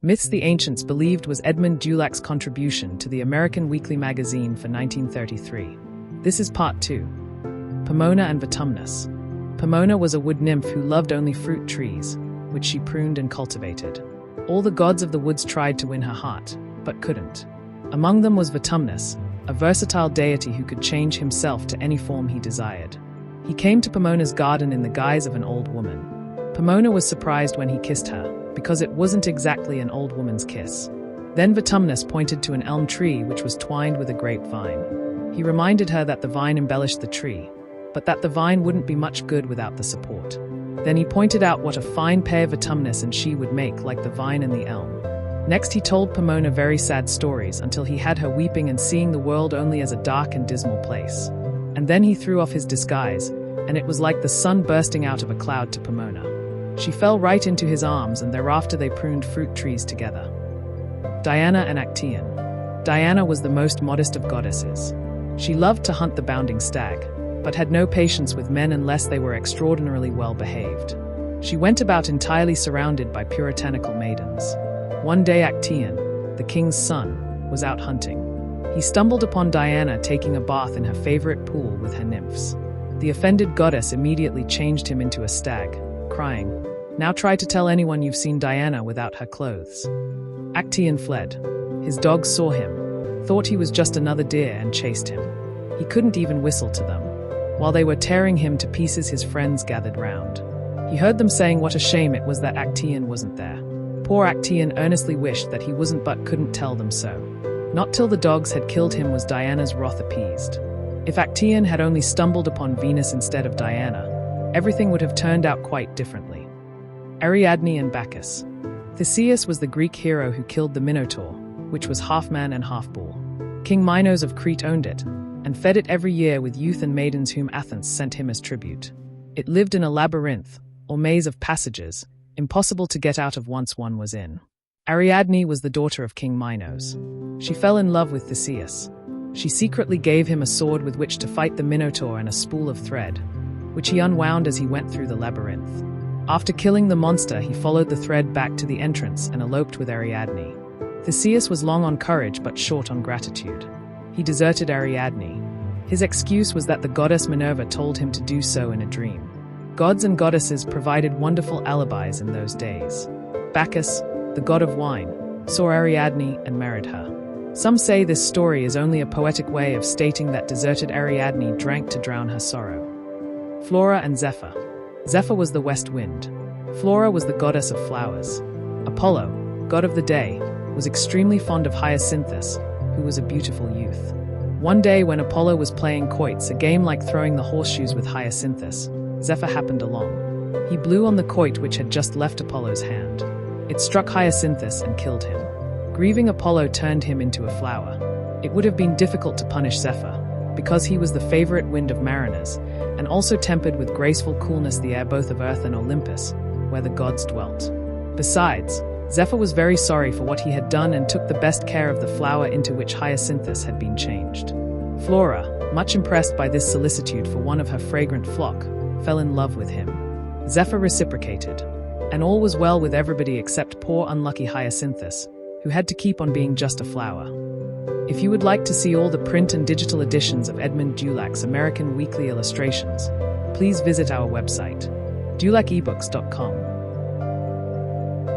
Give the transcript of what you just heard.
Myths the ancients believed was Edmund Dulac's contribution to the American weekly magazine for 1933. This is part 2. Pomona and Vertumnus. Pomona was a wood nymph who loved only fruit trees, which she pruned and cultivated. All the gods of the woods tried to win her heart, but couldn't. Among them was Vertumnus, a versatile deity who could change himself to any form he desired. He came to Pomona's garden in the guise of an old woman. Pomona was surprised when he kissed her, because it wasn't exactly an old woman's kiss. Then Vertumnus pointed to an elm tree which was twined with a grapevine. He reminded her that the vine embellished the tree, but that the vine wouldn't be much good without the support. Then he pointed out what a fine pair Vertumnus and she would make, like the vine and the elm. Next he told Pomona very sad stories until he had her weeping and seeing the world only as a dark and dismal place. And then he threw off his disguise, and it was like the sun bursting out of a cloud to Pomona. She fell right into his arms, and thereafter they pruned fruit trees together. Diana and Actaeon. Diana was the most modest of goddesses. She loved to hunt the bounding stag, but had no patience with men unless they were extraordinarily well behaved. She went about entirely surrounded by puritanical maidens. One day Actaeon, the king's son, was out hunting. He stumbled upon Diana taking a bath in her favorite pool with her nymphs. The offended goddess immediately changed him into a stag, crying, "Now try to tell anyone you've seen Diana without her clothes." Actaeon fled. His dogs saw him, thought he was just another deer and chased him. He couldn't even whistle to them. While they were tearing him to pieces, his friends gathered round. He heard them saying what a shame it was that Actaeon wasn't there. Poor Actaeon earnestly wished that he wasn't, but couldn't tell them so. Not till the dogs had killed him was Diana's wrath appeased. If Actaeon had only stumbled upon Venus instead of Diana, everything would have turned out quite differently. Ariadne and Bacchus. Theseus was the Greek hero who killed the Minotaur, which was half man and half bull. King Minos of Crete owned it, and fed it every year with youth and maidens whom Athens sent him as tribute. It lived in a labyrinth, or maze of passages, impossible to get out of once one was in. Ariadne was the daughter of King Minos. She fell in love with Theseus. She secretly gave him a sword with which to fight the Minotaur and a spool of thread, which he unwound as he went through the labyrinth. After killing the monster, he followed the thread back to the entrance and eloped with Ariadne. Theseus was long on courage but short on gratitude. He deserted Ariadne. His excuse was that the goddess Minerva told him to do so in a dream. Gods and goddesses provided wonderful alibis in those days. Bacchus, the god of wine, saw Ariadne and married her. Some say this story is only a poetic way of stating that deserted Ariadne drank to drown her sorrow. Flora and Zepher. Zephyr was the west wind. Flora was the goddess of flowers. Apollo, god of the day, was extremely fond of Hyacinthus, who was a beautiful youth. One day when Apollo was playing quoits, a game like throwing the horseshoes with Hyacinthus, Zephyr happened along. He blew on the quoit which had just left Apollo's hand. It struck Hyacinthus and killed him. Grieving Apollo turned him into a flower. It would have been difficult to punish Zephyr, because he was the favorite wind of mariners, and also tempered with graceful coolness the air both of earth and Olympus, where the gods dwelt. Besides, Zephyr was very sorry for what he had done and took the best care of the flower into which Hyacinthus had been changed. Flora, much impressed by this solicitude for one of her fragrant flock, fell in love with him. Zephyr reciprocated, and all was well with everybody except poor unlucky Hyacinthus, who had to keep on being just a flower. If you would like to see all the print and digital editions of Edmund Dulac's American Weekly Illustrations, please visit our website, dulacebooks.com.